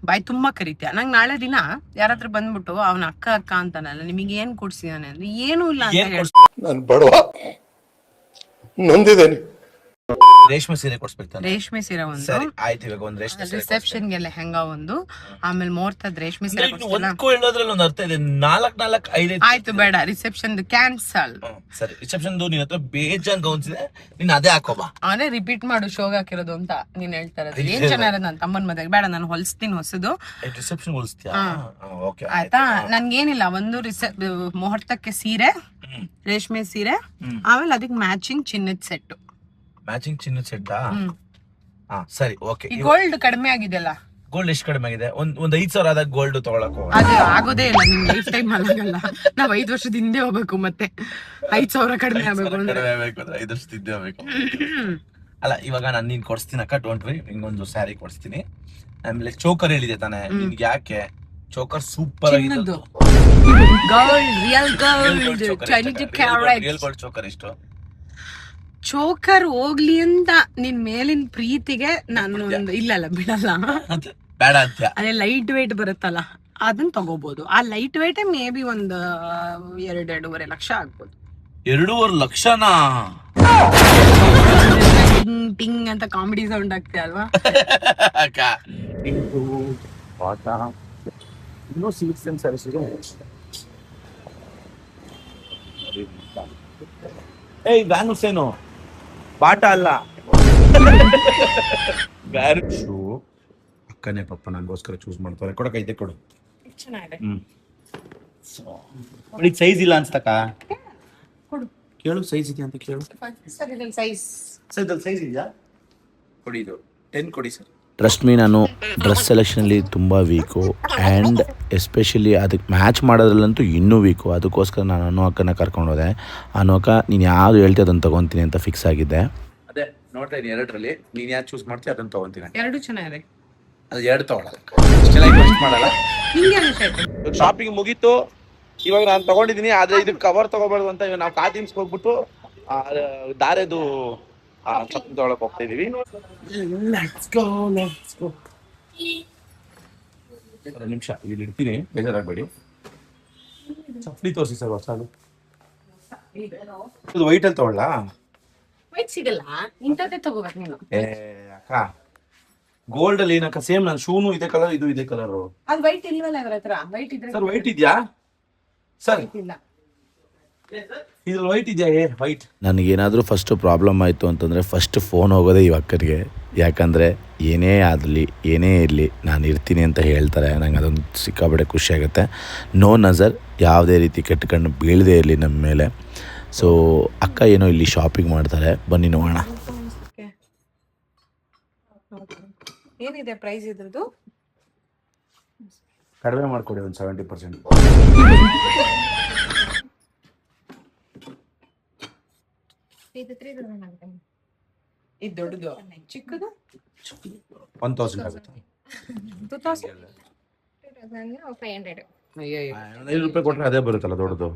ಬಾಯ್ ತುಂಬಾ ಕರಿತೀಯ. ನಂಗೆ ನಾಳೆ ದಿನ ಯಾರಾದ್ರೂ ಬಂದ್ಬಿಟ್ಟು ಅವನ ಅಕ್ಕ ಅಕ್ಕ ಅಂತಾನಲ್ಲ, ನಿಮಗೆ ಏನ್ ಕೊಡ್ಸಿದಾನೆ ಅಂದ್ರೆ ಏನೂ ಇಲ್ಲ ಅಂತ ಹೇಳಿ ನಾನು ಬಡವ ನೊಂದಿದ್ದೇನೆ. ರೇಷ್ಮೆ ಸೀರೆ ಕೊಡ್ಸ್ಬೇಕು ತಾನೆ? ರೇಷ್ಮೆ ಸೀರೆ ಒಂದು, ಸರಿ ಆಯ್ತು. ಇವಾಗ ಒಂದು ರೇಷ್ಮೆ ಸೀರೆ ರಿಸೆಪ್ಷನ್ಗೆ ಲೆಹಂಗಾ ಒಂದು, ಆಮೇಲೆ ಮುಹೂರ್ತದ ರೇಷ್ಮೆ ಸೀರೆ ಕೊಡ್ಸಲ್ಲ. ಒಂದ್ಕೋ ಹೇಳೋದ್ರಲ್ಲಿ ಒಂದು ಅರ್ಥ ಇದೆ. 4 ಆಯ್ತು ಬೇಡ, ರಿಸೆಪ್ಷನ್ ಕ್ಯಾನ್ಸಲ್. ಸರಿ, ರಿಸೆಪ್ಷನ್ ನಿನ್ನ ಹತ್ರ ಬೇಜಾನ್ ಗೌನ್ಸ್ ಇದೆ, ನೀನ್ ಅದೇ ಹಾಕೋಬಾ. ಅವನೇ ರಿಪೀಟ್ ಮಾಡು ಶೋಗ್ ಹಾಕಿರೋದು ಅಂತ ನೀನ್ ಹೇಳ್ತಾ ಇರೋದು. ಏನ್ ಚೆನ್ನಾಗಿರೋದು ನನ್ನ ತಮ್ಮನ ಮದ್ವೆಗೆ. ಬೇಡ, ನಾನು ಹೊಲಿಸ್ತೀನಿ ಹೊಸದು. ರಿಸೆಪ್ಷನ್ ಹೊಲಿಸ್ತೀಯಾ? ಓಕೆ ಆಯ್ತಾ. ನನ್ಗೇನಿಲ್ಲ, ಒಂದು ಮುಹೂರ್ತಕ್ಕೆ ಸೀರೆ, ರೇಷ್ಮೆ ಸೀರೆ, ಆಮೇಲೆ ಅದಕ್ಕೆ ಮ್ಯಾಚಿಂಗ್ ಚಿನ್ನದ ಸೆಟ್. ಮ್ಯಾಚಿಂಗ್ ಚಿನ್ನದ ಸೆಟ್? ಸರಿ ಓಕೆ. ಈ ಗೋಲ್ಡ್ ಕಡಿಮೆ ಆಗಿದೆಲ್ಲ. ಗೋಲ್ಡ್ ಎಷ್ಟು ಕಡಿಮೆ ಆಗಿದೆ? ಒಂದ್ 5,000 ಆದಾಗ ಗೋಲ್ಡ್ ತಗೊಳಕ್ ಅದು ಆಗೋದೇ ಇಲ್ಲ, ನಿಮ್ ಲೈಫ್ ಟೈಮ್ ಆಗಲ್ಲ. ನಾವ್ 5 ವರ್ಷದ ಹಿಂದೆ ಹೋಗ್ಬೇಕು, ಮತ್ತೆ 5,000 ಕಡಿಮೆ ಆಗ್ಬೇಕು ಅಂದ್ರೆ 5 ವರ್ಷದ ಹಿಂದೆ ಹೋಗ್ಬೇಕು. ಅಲ್ಲ, ಇವಾಗ ನಾನು ನೀನ್ ಕೊಡ್ಸ್ತೀನಿ ಅಕ್ಕ, ಡೋಂಟ್ ವರಿ. ನಿಂಗೊಂದು ಸ್ಯಾರಿ ಕೊಡ್ಸ್ತೀನಿ. ಆಮೇಲೆ ಚೋಕರ್ ಹೇಳಿದೆ ತಾನೆ ನಿನ್ಗೆ? ಯಾಕೆ ಚೋಕರ್ ಸೂಪರ್ ಆಗಿದೆ. Gold, real gold, 22 carrot real gold choker ಎಷ್ಟು? ಚೋಕರ್ ಹೋಗ್ಲಿ ಅಂತ ನಿನ್ ಮೇಲಿನ ಪ್ರೀತಿಗೆ ನಾನು ಒಂದು ಇಲ್ಲ ಬಿಡಲ್ಲ. ಬೇಡ ಅಂತ ಅದೇ ಲೈಟ್ ವೇಟ್ ಬರುತ್ತಲ್ಲ, ಅದನ್ನ ತಗೋಬಹುದು. ಆ ಲೈಟ್ ವೇಟ್ ಮೇ ಬಿ ಒಂದು 2-2.5 ಲಕ್ಷ ಆಗ್ಬೋದು. 2.5 ಲಕ್ಷನಾ? ಟಿಂಗ್ ಟಿಂಗ್ ಅಂತ ಕಾಮಿಡಿ ಸೌಂಡ್ ಆಗ್ತದೆ ಅಲ್ವಾ? ಅಕ್ಕ ಇನ್ನೂ ಸಿಲ್ಕ್ಸ್ ಅಂಡ್ ಸ್ಯಾರೀಸ್ ಇದೆ. ಏಯ್ ವ್ಯಾನುಸ್ ಏನು ಬಾಟ ಅಲ್ಲ. ಶೂ ಅಕ್ಕನೇ ಪಪ್ಪ ನನಗೋಸ್ಕರ ಚೂಸ್ ಮಾಡ್ತಾರೆ. ಕೊಡಕೈತೆ ಕೊಡು. ಚೆನ್ನಾಗಿದೆ. ಅವಳಿಗೆ ಸೈಜ್ ಇಲ್ಲ ಅನ್ಸ್ತಕ್ಕ. ಕೇಳು, ಸೈಜ್ ಇದೆಯಾ ಅಂತ ಕೇಳು. ಸೈಜ್ ಇದೆಯಾ? ಕೊಡಿ, ಇದು 10 ಕೊಡಿ ಸರ್. ಟ್ರಸ್ಟ್ ಮೀ, ನಾನು ಡ್ರೆಸ್ ಸೆಲೆಕ್ಷನಲ್ಲಿ ತುಂಬ ವೀಕು, ಆ್ಯಂಡ್ ಎಸ್ಪೆಷಲಿ ಅದಕ್ಕೆ ಮ್ಯಾಚ್ ಮಾಡೋದ್ರಲ್ಲಂತೂ ಇನ್ನೂ ವೀಕು. ಅದಕ್ಕೋಸ್ಕರ ನಾನು ಅನು ಅಕ್ಕನ ಕರ್ಕೊಂಡೋದೆ. ಅನು ಅಕ್ಕ, ನೀನು ಯಾವುದು ಹೇಳ್ತೀಯ ಅದನ್ನು ತೊಗೊತೀನಿ ಅಂತ ಫಿಕ್ಸ್ ಆಗಿದ್ದೆ. ಅದೇ ನೋಡ್ತಾ ಇದ್ದೀನಿ, 2ರಲ್ಲಿ ನೀನು ಯಾರು ಚೂಸ್ ಮಾಡ್ತೀಯ ಅದನ್ನು ತೊಗೊತೀನಿ. 2 ಚೆನ್ನಾಗಿದೆ. ಅದು 2 ತೊಗೊಳಲ್ಲ, ಇಷ್ಟೆಲ್ಲ ಇನ್ವೆಸ್ಟ್ ಮಾಡಲ್ಲ. ಶಾಪಿಂಗ್ ಮುಗೀತು, ಇವಾಗ ನಾನು ತಗೊಂಡಿದ್ದೀನಿ. ಆದರೆ ಇದಕ್ಕೆ ಕವರ್ ತಗೋಬಾರ್ದು ಅಂತ ಇವಾಗ ನಾವು ಕಾತಿಮ್ಸ್ಗೆ ಹೋಗ್ಬಿಟ್ಟು ದಾರೆದು ಚಪ್ಪಲಿ ತಗೊಳಕ್ ಹೋಗ್ತಾ ಇದೀವಿ. Let's go. ಒಂದು ನಿಮಿಷ ಇಲ್ಲಿ ಇಡ್ತೀನಿ, ಬೇಜಾರಾಗಬೇಡಿ. ಚಪ್ಪಲಿ ತೋರಿಸಿ ಸರ್ ಹೊಸದು. ಇದು ವೈಟ್ ಅಲ್ಲಿ ತಗೊಳ್ಳ? ವೈಟ್ ಸಿಗಲ್ಲ, ಇಂಥದ್ದೇ ತಗೋಬೇಕು ನೀನು. ಏ ಅಕ್ಕ, ಗೋಲ್ಡ್ ಅಲ್ಲಿ ಏನಕ್ಕ? ಸೇಮ್ ನನ್ನ ಶೂನು ಇದೇ ಕಲರ್, ಇದು ಇದೇ ಕಲರ್. ಅದು ವೈಟ್ ಇಲ್ವಲ್ಲ ಇವ್ರ ಹತ್ರ? ವೈಟ್ ಇದ್ರೆ ಸರ್ ವೈಟ್ ಇದೆಯಾ ಸರ್? ಇಲ್ಲ, ಇದ್ರಲ್ಲಿ ವೈಟ್ ಇದೆಯಾ? ವೈಟ್. ನನಗೇನಾದರೂ ಫಸ್ಟು ಪ್ರಾಬ್ಲಮ್ ಆಯಿತು ಅಂತಂದರೆ ಫಸ್ಟ್ ಫೋನ್ ಹೋಗೋದೇ ಈ ಅಕ್ಕರಿಗೆ. ಯಾಕಂದರೆ ಏನೇ ಆಗಲಿ ಏನೇ ಇರಲಿ ನಾನು ಇರ್ತೀನಿ ಅಂತ ಹೇಳ್ತಾರೆ. ನಂಗೆ ಅದೊಂದು ಸಿಕ್ಕಾಬಟ್ಟೆ ಖುಷಿಯಾಗುತ್ತೆ. ನೋ ನಜರ್, ಯಾವುದೇ ರೀತಿ ಕೆಟ್ಟ ಕಣ್ಣು ಬೀಳದೇ ಇರಲಿ ನಮ್ಮ ಮೇಲೆ. ಸೊ ಅಕ್ಕ ಏನೋ ಇಲ್ಲಿ ಶಾಪಿಂಗ್ ಮಾಡ್ತಾರೆ, ಬನ್ನಿ ನೋಡೋಣ. ಏನಿದೆ ಪ್ರೈಸ್ ಇದ್ರದ್ದು? ಕಡಿಮೆ ಮಾಡಿಕೊಡಿ ಒಂದು 70%. ಇದು ದೊಡ್ಡದು, ಚಿಕ್ಕದು 1000 ಆಗುತ್ತೆ. 500. 5 ರೂಪಾಯಿ ಕೊಟ್ಟರೆ ಅದೇ ಬರುತ್ತಲ್ಲ ದೊಡ್ಡದು.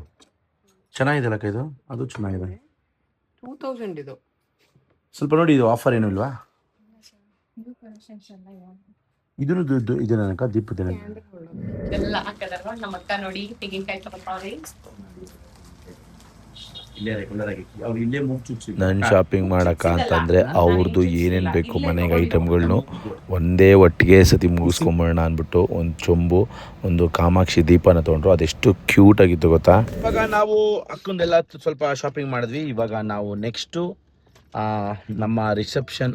ಚೆನ್ನಾಗಿದೆ ಅಲ್ಲ ಇದು, ಅದು ಚೆನ್ನಾಗಿದೆ. 2000 ಇದು. ಸ್ವಲ್ಪ ನೋಡಿ, ಇದು ಆಫರ್ ಏನೂ ಇಲ್ವಾ? ಇದನ್ನು ಇದು ನನಕ ದೀಪದ ಎಲ್ಲ ಹಾಕದಲ್ವಾ ನಮ್ಮ ಅಕ್ಕ. ನೋಡಿ ತೆಂಗಿನಕಾಯಿ ತಗೊಳ್ತಾವ್ರಿ. ನಾನು ಶಾಪಿಂಗ್ ಮಾಡೋಕ್ಕ ಅಂತಂದರೆ ಅವ್ರದ್ದು ಏನೇನು ಬೇಕು ಮನೆಗೆ ಐಟಮ್ಗಳ್ನು ಒಂದೇ ಒಟ್ಟಿಗೆ ಸತಿ ಮುಗಿಸ್ಕೊಂಬೋಣ ಅಂದ್ಬಿಟ್ಟು ಒಂದು ಚೊಂಬು, ಒಂದು ಕಾಮಾಕ್ಷಿ ದೀಪನ ತೊಗೊಂಡ್ರು. ಅದೆಷ್ಟು ಕ್ಯೂಟಾಗಿತ್ತು ಗೊತ್ತಾ. ಇವಾಗ ನಾವು ಅಕ್ಕಂದೆಲ್ಲ ಸ್ವಲ್ಪ ಶಾಪಿಂಗ್ ಮಾಡಿದ್ವಿ. ಇವಾಗ ನಾವು ನೆಕ್ಸ್ಟು ನಮ್ಮ ರಿಸೆಪ್ಷನ್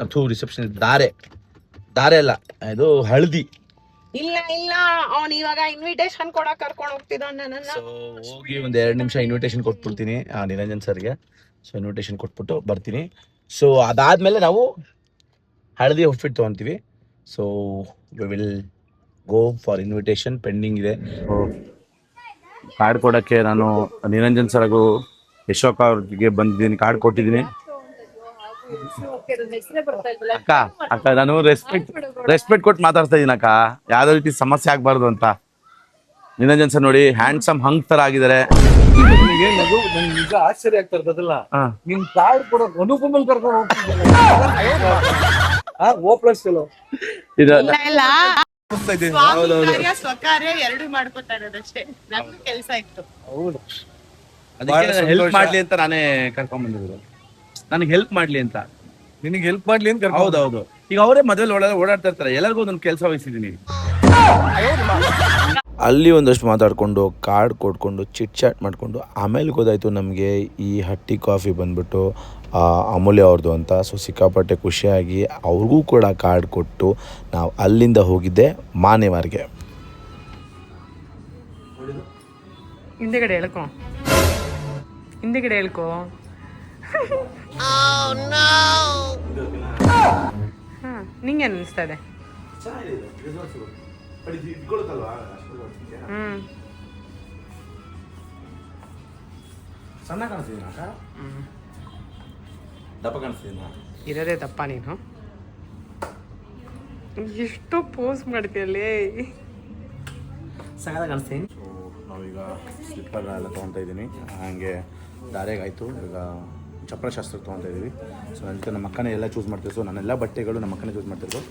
ದಾರೆ ಅಲ್ಲ, ಇದು ಹಳದಿ. ಇಲ್ಲ ಅವನು ಇವಾಗ ಇನ್ವಿಟೇಷನ್ ಕೊಡಕ್ ಕರ್ಕೊಂಡು ಹೋಗ್ತಿದ್ದಾನೆ ನನ್ನನ್ನ. ಹೋಗಿ ಒಂದು 2 ನಿಮಿಷ ಇನ್ವಿಟೇಷನ್ ಕೊಟ್ಬಿಡ್ತೀನಿ ನಿರಂಜನ್ ಸರ್ಗೆ. ಸೊ ಇನ್ವಿಟೇಷನ್ ಕೊಟ್ಬಿಟ್ಟು ಬರ್ತೀನಿ. ಸೊ ಅದಾದ್ಮೇಲೆ ನಾವು ಹಳದಿ ಔಟ್ಫಿಟ್ ತೊಗೊತೀವಿ. So we will go for invitation. Pending ಇದೆ. ಕಾರ್ಡ್ ಕೊಡೋಕ್ಕೆ ನಾನು ನಿರಂಜನ್ ಸರ್ಗೂ ಯಶೋಕ್ ಅವ್ರಿಗೆ ಬಂದಿದ್ದೀನಿ, ಕಾರ್ಡ್ ಕೊಟ್ಟಿದ್ದೀನಿ. ಅಕ್ಕ ನಾನು ರೆಸ್ಪೆಕ್ಟ್ ಕೊಟ್ಟು ಮಾತಾಡ್ತಾ ಇದೀನಿ ಅಕ್ಕ, ಯಾವ್ದೇ ರೀತಿ ಸಮಸ್ಯೆ ಆಗ್ಬಾರ್ದು ಅಂತ. ನಿರಂಜನ್ ಸರ್ ನೋಡಿ ಹ್ಯಾಂಡ್ಸಮ್ ಹಂಗ್ ತರ ಆಗಿದ್ದಾರೆ. ನನಗೆ ನಂಗೆ ನಿಜ ಆಶ್ಚರ್ಯ ಆಗ್ತಾ ಇರ್ತದಲ್ಲ, ನಿನ್ ಕಾರ್ಡ್ ಕೊಡೋ ಅನುಪಮಲ್ ಕರ್ಕೊಂಡು ಹೋಗ್ತಿದ್ದಲ್ಲ ಓಪ್ಲಸ್ ಚಲೋ. ಇಲ್ಲ ಇಲ್ಲ ಸ್ವಾಮಿ ಕಾರ್ಯ ಸ್ವಕಾರ್ಯ ಎರಡು ಮಾಡ್ಕೊತಾ ಇರೋದಷ್ಟೇ. ನಮ್ದು ಕೆಲಸ ಇತ್ತು. ಹೌದು, ಹೆಲ್ಪ್ ಮಾಡ್ಲಿ ಅಂತ ನಾನೇ ಕರ್ಕೊಂಡ್ ಬಂದಿದ್ರು, ನನಗೆ ಹೆಲ್ಪ್ ಮಾಡ್ಲಿ ಅಂತ. ನಿನಗೆ ಹೆಲ್ಪ್ ಮಾಡ್ಲಿ ಅಂತ ಹೌದೌದು. ಈಗ ಅವರೇ ಮದುವೆ ಓಡಾಡ್ತಾ ಇರ್ತಾರೆ, ಎಲ್ಲರಿಗೂ ಒಂದೊಂದು ಕೆಲಸ ವಹಿಸಿದೀನಿ. ಅಲ್ಲಿ ಒಂದಷ್ಟು ಮಾತಾಡಿಕೊಂಡು ಕಾರ್ಡ್ ಕೊಟ್ಕೊಂಡು ಚಿಟ್ ಚಾಟ್ ಮಾಡಿಕೊಂಡು ಆಮೇಲೆ ಗೊತ್ತಾಯಿತು ನಮಗೆ ಈ ಹಟ್ಟಿ ಕಾಫಿ ಬಂದ್ಬಿಟ್ಟು ಅಮೂಲ್ಯ ಅವ್ರದ್ದು ಅಂತ. ಸೊ ಸಿಕ್ಕಾಪಟ್ಟೆ ಖುಷಿಯಾಗಿ ಅವ್ರಿಗೂ ಕೂಡ ಕಾರ್ಡ್ ಕೊಟ್ಟು ನಾವು ಅಲ್ಲಿಂದ ಹೋಗಿದ್ದೆ ಮಾನೇವಾರ್ಗೆ. ಹಿಂದೆಗಡೆ ಹೇಳ್ಕೊ, ಹಿಂದೆಗಡೆ ಹೇಳ್ಕೊ. ನಿಂಗೆ ಅನಿಸ್ತಾ ಇದೆ? ಸಣ್ಣ ಕಾಣಿಸ್ತೀನಿ ದಪ್ಪ ಕಾಣಿಸ್ತೀನಿ. ಇರೋದೇ ದಪ್ಪ ನೀನು. ಎಷ್ಟು ಪೋಸ್ ಮಾಡ್ತೀಯಲ್ಲಿ. ಸಗದ ಕಾಣಿಸ್ತೀನಿ. ಸೊ ನಾವೀಗ ಸ್ಲಿಪ್ಪರ್ ಎಲ್ಲ ತೊಗೊತಾ ಇದ್ದೀನಿ, ಹಾಗೆ ದಾರೆಗಾಯಿತು. ಈಗ ಚಪ್ರಶಾಸ್ತ್ರ ತೊಗೊತಾ ಇದ್ದೀವಿ. ಸೊ ನನ್ನ ಜೊತೆ ನಮ್ಮ ಅಕ್ಕನೇ ಎಲ್ಲ ಚೂಸ್ ಮಾಡ್ತೀವಿ. ಸೊ ನನ್ನೆಲ್ಲ ಬಟ್ಟೆಗಳು ನಮ್ಮ ಅಕ್ಕನೇ ಚೂಸ್ ಮಾಡ್ತಿದ್ರು.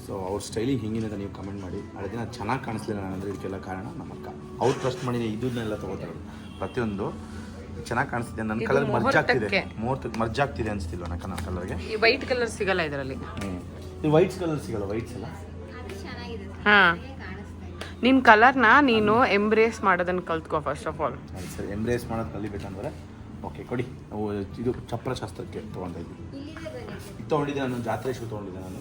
ಸೊ ಅವ್ರ ಸ್ಟೈಲಿಂಗ್ ಹಿಂಗಿನಿಂದ ನೀವು ಕಮೆಂಟ್ ಮಾಡಿ. ಹಳೆ ದಿನ ಚೆನ್ನಾಗಿ ಕಾಣಿಸ್ಲಿಲ್ಲ ನಾನಂದರೆ ಇದಕ್ಕೆಲ್ಲ ಕಾರಣ ನಮ್ಮ ಅಕ್ಕ. ಅವ್ರು ಟ್ರಸ್ಟ್ ಮಾಡಿ ಇದನ್ನೆಲ್ಲ ತೊಗೋತಾರೆ, ಪ್ರತಿಯೊಂದು ಚೆನ್ನಾಗಿ ಕಾಣಿಸ್ತಿದೆ. ನನ್ನ ಕಲರ್ ಮರ್ಜ್ ಆಗ್ತಿದೆ, ಮರ್ಜ್ ಆಗ್ತಿದೆ ಅನಿಸ್ತಿಲ್ವ ನನ್ನ ಕಲರ್ಗೆ? ಈ ವೈಟ್ ಕಲರ್ ಸಿಗಲ್ಲ ಇದರಲ್ಲಿ. ಈ ವೈಟ್ಸ್ ಕಲರ್ ಸಿಗಲ್ಲ, ವೈಟ್ಸ್ ಎಲ್ಲ. ಹಾಂ, ನಿನ್ನ ಕಲರ್ನ ನೀನು ಎಂಬ್ರೇಸ್ ಮಾಡೋದನ್ನು ಕಲ್ತ್ಕೋ ಫಸ್ಟ್ ಆಫ್ ಆಲ್. ಸರಿ, ಎಂಬ್ರೇಸ್ ಮಾಡೋದು ಕಲಿಬೇಕಂದ್ರೆ ಓಕೆ ಕೊಡಿ. ನಾವು ಇದು ಚಪ್ರಶಾಸ್ತ್ರಕ್ಕೆ ತೊಗೊತಾ ಇದ್ವಿ. ಇದು ತೊಗೊಂಡಿದ್ದೆ ನಾನು, ಜಾತ್ರೆ ಶೂ ತೊಗೊಂಡಿದ್ದೆ ನಾನು.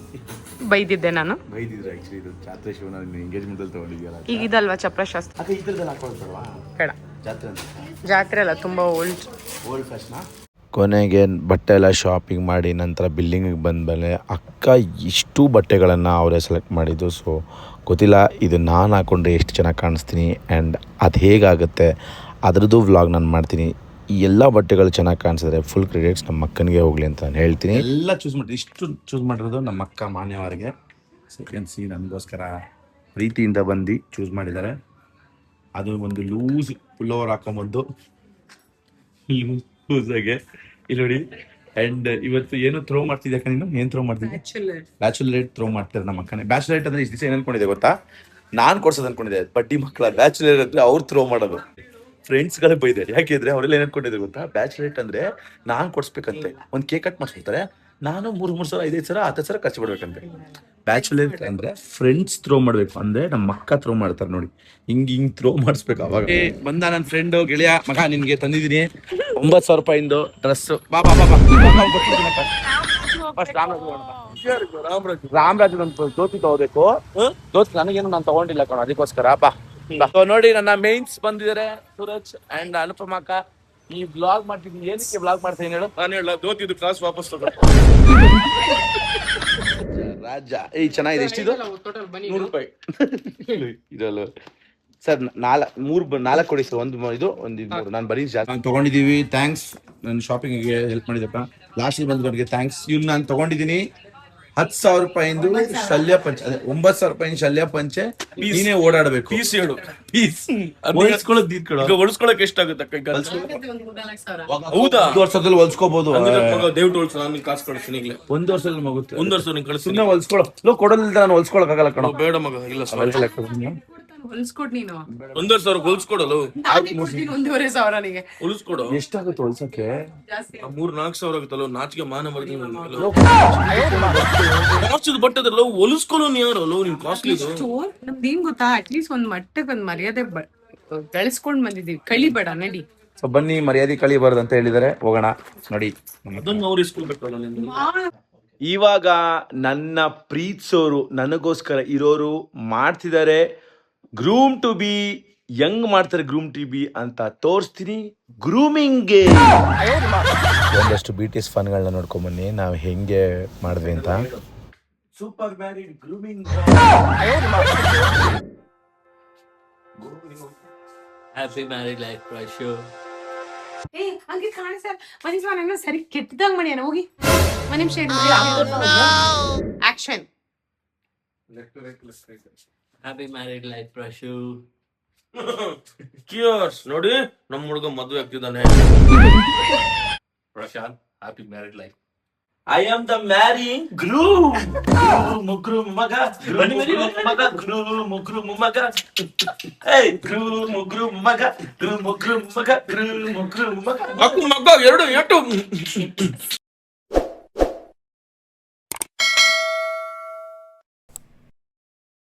ಬೈದಿದ್ದೆ ನಾನು, ಬೈದಿದ್ರು ಆ್ಯಕ್ಚುಲಿ. ಇದು ಜಾತ್ರೆ ಶೂ ನಾನು ಎಂಗೇಜ್ಮೆಂಟಲ್ಲಿ ತೊಗೊಂಡಿದ್ಯಲ್ಲ. ಈಗ ಇದಲ್ವಾ ಚಪ್ರಶಾಸ್ತ್ರ? ಅಕ್ಕ ಇದ್ರದ್ದೆಲ್ಲ ಹಾಕೊಳ್ಬೇಡವಾ? ಬೇಡ, ಜಾತ್ರೆ ಅಂತ ಜಾತ್ರೆ ಅಲ್ಲ, ತುಂಬ ಓಲ್ಡ್ ಫ್ಯಾಷನಾ. ಕೊನೆಗೆ ಬಟ್ಟೆ ಎಲ್ಲ ಶಾಪಿಂಗ್ ಮಾಡಿ ನಂತರ ಬಿಲ್ಲಿಂಗಿಗೆ ಬಂದಮೇಲೆ ಅಕ್ಕ ಇಷ್ಟು ಬಟ್ಟೆಗಳನ್ನು ಅವರೇ ಸೆಲೆಕ್ಟ್ ಮಾಡಿದ್ದು. ಸೊ ಗೊತ್ತಿಲ್ಲ ಇದು ನಾನು ಹಾಕ್ಕೊಂಡ್ರೆ ಎಷ್ಟು ಚೆನ್ನಾಗಿ ಕಾಣಿಸ್ತೀನಿ ಆ್ಯಂಡ್ ಅದು ಹೇಗಾಗುತ್ತೆ ಅದರದ್ದು ವ್ಲಾಗ್ ನಾನು ಮಾಡ್ತೀನಿ. ಈ ಎಲ್ಲ ಬಟ್ಟೆಗಳು ಚೆನ್ನಾಗಿ ಕಾಣಿಸಿದ್ರೆ ಫುಲ್ ಕ್ರೆಡಿಟ್ಸ್ ನಮ್ಮ ಅಕ್ಕನಿಗೆ ಹೋಗಲಿ ಅಂತ ನಾನು ಹೇಳ್ತೀನಿ. ಎಲ್ಲ ಚೂಸ್ ಮಾಡಿ, ಇಷ್ಟು ಚೂಸ್ ಮಾಡಿರೋದು ನಮ್ಮ ಅಕ್ಕ ಮಾನ್ಯವಾರಿಗೆ. ಸೆಕೆಂಡ್ ಸಿ ನನಗೋಸ್ಕರ ಪ್ರೀತಿಯಿಂದ ಬಂದು ಚೂಸ್ ಮಾಡಿದ್ದಾರೆ. ಅದು ಒಂದು ಲೂಸ್ ಪುಲ್ಲೋವರ್ ಹಾಕೊಂಬಂದು ಲೂಸಾಗೆ ಇಲ್ಲಿ ನೋಡಿ. ಆ್ಯಂಡ್ ಇವತ್ತು ಏನು ಥ್ರೋ ಮಾಡ್ತಿದ್ದೆ ನೀನು? ಏನು ಥ್ರೋ ಮಾಡ್ತಿದ್ದೆ? ಬ್ಯಾಚುಲರೇಟ್ ಥ್ರೋ ಮಾಡ್ತಾರೆ ನಮ್ಮ ಅಕ್ಕನೇ. ಬ್ಯಾಚುಲರೇಟ್ ಅಂದರೆ ಇಷ್ಟು ದಿವಸ ಏನು ಅನ್ಕೊಂಡಿದ್ದೆ ಗೊತ್ತಾ? ನಾನು ಕೊಡ್ಸೋದು ಅನ್ಕೊಂಡಿದ್ದೆ, ಬಡ್ಡಿ ಮಕ್ಕಳ ಬ್ಯಾಚುಲರ್ ಅಂದರೆ ಅವ್ರು ಥ್ರೋ ಮಾಡೋದು. ಫ್ರೆಂಡ್ಸ್ಗಳೇ ಬೈದೆ, ಯಾಕೆಂದ್ರೆ ಅವರೆಲ್ಲ ಏನು ಅನ್ಕೊಂಡಿದ್ರು ಗೊತ್ತಾ? ಬ್ಯಾಚುಲರೇಟ್ ಅಂದರೆ ನಾನು ಕೊಡ್ಸ್ಬೇಕಂತೆ, ಒಂದು ಕೇಕ್ ಕಟ್ ಮಾಡಿಸ್ಬಿಡ್ತಾರೆ, ನಾನು 3,000 5,000 10,000 ಖರ್ಚು ಬಿಡ್ಬೇಕಂತೆ. ಬ್ಯಾಚುಲರ್ ಅಂದ್ರೆ ಫ್ರೆಂಡ್ಸ್ ಥ್ರೋ ಮಾಡ್ಬೇಕು, ಅಂದ್ರೆ ನಮ್ಮ ಅಕ್ಕ ಥ್ರೋ ಮಾಡ್ತಾರೆ ನೋಡಿ, ಹಿಂಗ್ ಥ್ರೋ ಮಾಡಿಸ್ಬೇಕು. ಅವಾಗ ಬಂದ ನನ್ನ ಫ್ರೆಂಡ್ ಗೆಳೆಯ, ಮಗ ನಿನ್ಗೆ ತಂದಿದ್ದೀನಿ 9,000 ರೂಪಾಯಿಂದು ಡ್ರೆಸ್. ಬಾ ಬಾ ಬಾ ಬಾ ರಾಮರಾಜ್ ಒಂದು ಧೋತಿ ತಗೋಬೇಕು. ಧೋತಿ ನನಗೇನು ನಾನು ತಗೊಂಡಿಲ್ಲ ಕಣ, ಅದಕ್ಕೋಸ್ಕರ ಬಾ. ನೋಡಿ ನನ್ನ ಮೇನ್ಸ್ ಬಂದಿದ್ದಾರೆ ಸೂರಜ್ ಅಂಡ್ ಅನುಪಮ ಅಕ್ಕ. ಈ ಬ್ಲಾಗ್ ಮಾಡ್ತಿದ್ದೀನಿ, ಏನಕ್ಕೆ ಬ್ಲಾಗ್ ಮಾಡ್ತೀನಿ ಹೇಳು? ನಾನು ಹೇಳ ಧೋತಿದು ಕಾಸು ವಾಪಸ್ ತಗೋ. ರಾಜ ಏಯ್ ಚೆನ್ನಾಗಿದೆ. ಎಷ್ಟಿದು? 100 ರೂಪಾಯಿ ಇದಲ್ಲ ಸರ್. 4 ಕೊಡಿ ಸರ್. ಒಂದು ಇದು ಒಂದು 3 ನಾನು ಬರೀ ಜಾಸ್ತಿ ತೊಗೊಂಡಿದ್ದೀವಿ. ಥ್ಯಾಂಕ್ಸ್ ನನ್ನ ಶಾಪಿಂಗಿಗೆ ಹೆಲ್ಪ್ ಮಾಡಿದಪ್ಪ. ಲಾಸ್ಟ್ ಬಂದವರಿಗೆ ಥ್ಯಾಂಕ್ಸ್. ಇವ್ನು ನಾನು ತೊಗೊಂಡಿದ್ದೀನಿ 10,000 ರೂಪಾಯಿಂದು ಶಲ್ಯ ಪಂಚೆ, 9,000 ರೂಪಾಯಿ ಶಲ್ಯ ಪಂಚೆ. ನೀನೇ ಓಡಾಡಬೇಕು. ಪೀಸ್ ಹೇಳು, ಪೀಸ್ ಹೊಲಿಸ್ಕೊಳಕ್ ಎಷ್ಟಾಗುತ್ತೆ? ಹೌದಾ? 1 ವರ್ಷದಲ್ಲಿ ಹೊಲ್ಸ್ಕೋಬಹುದು. ದಯವಿಟ್ಟು ಹೊಲ್ಸು, ನಾನು ಕಾಸು ಕಳಿಸ್ತೀನಿ ಈಗಲೇ. 1 ವರ್ಷದಲ್ಲಿ ಮಗುತ್ತೆ. 1 ವರ್ಷ ನೀನು ಕಳಿಸ್ತೀನಿ. ಸುಮ್ಮನೆ ಹೊಲ್ಸ್ಕೊಳ್ಳೋ ಕೊಡೋದಿಲ್ಲ, ನಾನು ಹೊಲ್ಸ್ಕೊಳಕ್ ಆಗಲ್ಲ ಕಣ. ಬೇಡ ಮಗ, ಇಲ್ಲ ಹೊಲ್ಸ್ಕೊಡ್ ನೀನು. 1,500 ಹೊಲ್ಸ್ಕೊಡಲು. 1,500 ಹೊಲ್ಸ್ಕೊಡು. ಎಷ್ಟಾಗುತ್ತೆ ಹೊಲ್ಸಕ್ಕೆ? 3-4 ಸಾವಿರ ಆಗುತ್ತಲ್ಲ. ನಾಚಿಕೆ ಮಾನ ಬರ್ತೀನಿ. ಬಟ್ಟೆದಲ್ಲ ಹೊಲಿಸ್ಕೊಳ್ಳೋ ಯಾರು ನಿನ್ ಕಾಸ್ಟ್ಲಿ. ನಮ್ದೇನ್ ಗೊತ್ತಾ, ಅಟ್ಲೀಸ್ಟ್ ಒಂದ್ ಮಟ್ಟಕ್ಕೆ ಒಂದ್ ಮರ್ಯಾದೆ ಬೆಳೆಸ್ಕೊಂಡ್ ಬಂದಿದೀವಿ. ಕಳಿಬೇಡ ನಡಿ. ಸೊ ಬನ್ನಿ, ಮರ್ಯಾದೆ ಕಳಿಬಾರ್ದು ಅಂತ ಹೇಳಿದಾರೆ. ಹೋಗೋಣ ನೋಡಿ. ಅದನ್ನ ಅವ್ರು ಇಸ್ಕೊಳ್ಬೇಕಲ್ಲ ನಿಂದು. ಇವಾಗ ನನ್ನ ಪ್ರೀತಿಸೋರು, ನನಗೋಸ್ಕರ ಇರೋರು ಮಾಡ್ತಿದ್ದಾರೆ ಗ್ರೂಮ್ ಟು ಬಿ. ಹೆಂಗ್ ಮಾಡ್ತಾರೆ ಗ್ರೂಮ್ ಟು ಬಿ ಅಂತ ತೋರಿಸ್ತೀನಿ. ಗ್ರೂಮಿಂಗ್ಗೆ ಒಂದಷ್ಟು BTS ಫನ್ಗಳನ್ನ ನೋಡ್ಕೊಂಬನ್ನಿ ನಾವು ಹೆಂಗೆ ಮಾಡಿದ್ವಿ ಅಂತ. Super married grooming. Happy married life Prashu. ಏ ಹಂಗೆ ಕಾಣಿಸ ಸರಿ ಕೆಟ್ಟದಾಗ ಮಾಡ್ಯಾನ. ಹೋಗಿ ಒಂದ್ ನಿಮಿಷ action. Happy married life Prashu. Cheers. ನೋಡಿ ನಮ್ ಹುಡುಗ ಮದ್ವೆ ಆಗ್ತಿದ್ದಾನೆ. Prashanth, happy married life. I am the marrying groom. Groom ಮಗ, ಗ್ರೂಮ್ ಮಗ, ಗ್ರೂಮ್ ಮಗ. ಏಯ್ ಗ್ರೂಮ್ ಮಗ, ಗ್ರೂಮ್ ಮಗ, ಗ್ರೂಮ್ ಮಗ. ಮಗ 2 8